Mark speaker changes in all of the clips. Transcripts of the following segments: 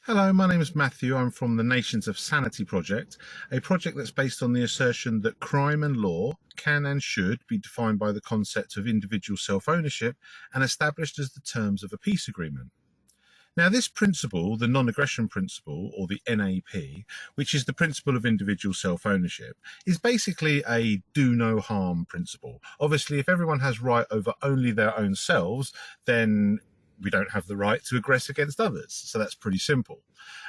Speaker 1: Hello, my name is Matthew. I'm from the Nations of Sanity project, a project that's based on the assertion that crime and law can and should be defined by the concept of individual self-ownership and established as the terms of a peace agreement. Now, this principle, the non-aggression principle, or the NAP, which is the principle of individual self-ownership, is basically a do no harm principle. Obviously, if everyone has right over only their own selves, then we don't have the right to aggress against others. So that's pretty simple.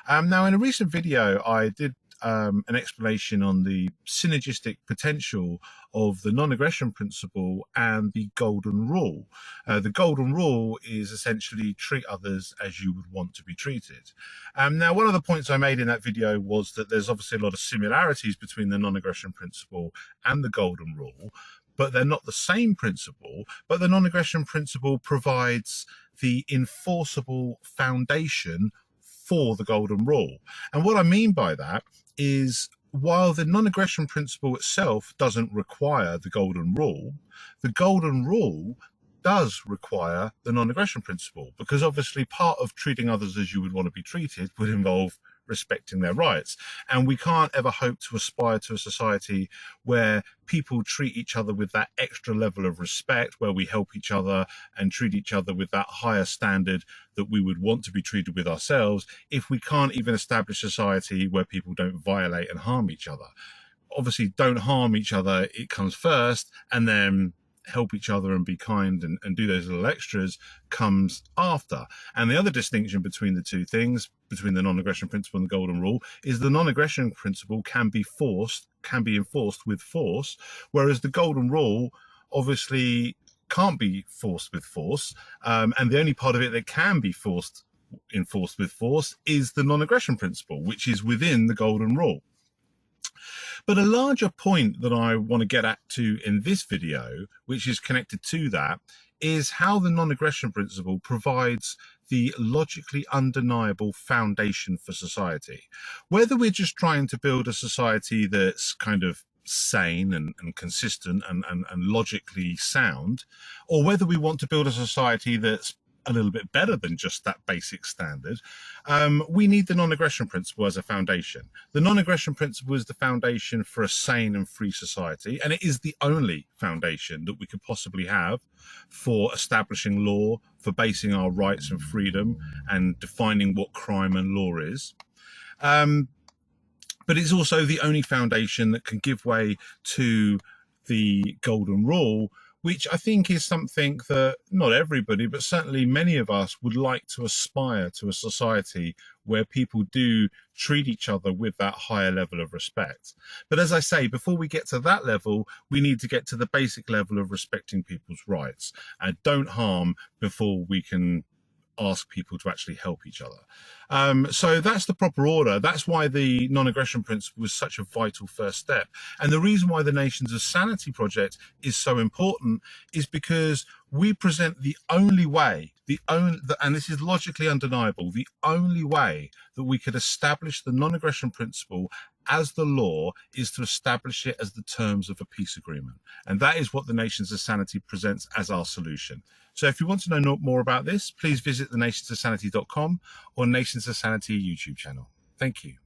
Speaker 1: Now, in a recent video, I did an explanation on the synergistic potential of the non-aggression principle and the golden rule. The golden rule is essentially treat others as you would want to be treated. Now, one of the points I made in that video was that there's obviously a lot of similarities between the non-aggression principle and the golden rule, but they're not the same principle. But the non-aggression principle provides the enforceable foundation for the golden rule. And what I mean by that is, while the non-aggression principle itself doesn't require the golden rule does require the non-aggression principle, because obviously part of treating others as you would want to be treated would involve respecting their rights. And we can't ever hope to aspire to a society where people treat each other with that extra level of respect, where we help each other and treat each other with that higher standard that we would want to be treated with ourselves, if we can't even establish a society where people don't violate and harm each other. Obviously, don't harm each other, it comes first, and then help each other and be kind and do those little extras comes after. And the other distinction between the two things, between the non-aggression principle and the golden rule, is the non-aggression principle can be enforced with force, whereas the golden rule obviously can't be enforced with force. And the only part of it that can be enforced with force is the non-aggression principle, which is within the golden rule. But a larger point that I want to get at in this video, which is connected to that, is how the non-aggression principle provides the logically undeniable foundation for society. Whether we're just trying to build a society that's kind of sane and consistent and logically sound, or whether we want to build a society that's a little bit better than just that basic standard, we need the non-aggression principle as a foundation. The non-aggression principle is the foundation for a sane and free society, and it is the only foundation that we could possibly have for establishing law, for basing our rights and freedom, and defining what crime and law is. But it's also the only foundation that can give way to the golden rule, which I think is something that not everybody, but certainly many of us would like to aspire to, a society where people do treat each other with that higher level of respect. But as I say, before we get to that level, we need to get to the basic level of respecting people's rights. And don't harm before we can ask people to actually help each other. So that's the proper order. That's why the non-aggression principle is such a vital first step. And the reason why the Nations of Sanity project is so important is because we present the only way, and this is logically undeniable, the only way that we could establish the non-aggression principle as the law is to establish it as the terms of a peace agreement. And that is what the Nations of Sanity presents as our solution. So if you want to know more about this, please visit thenationsofsanity.com or Nations of Sanity YouTube channel. Thank you.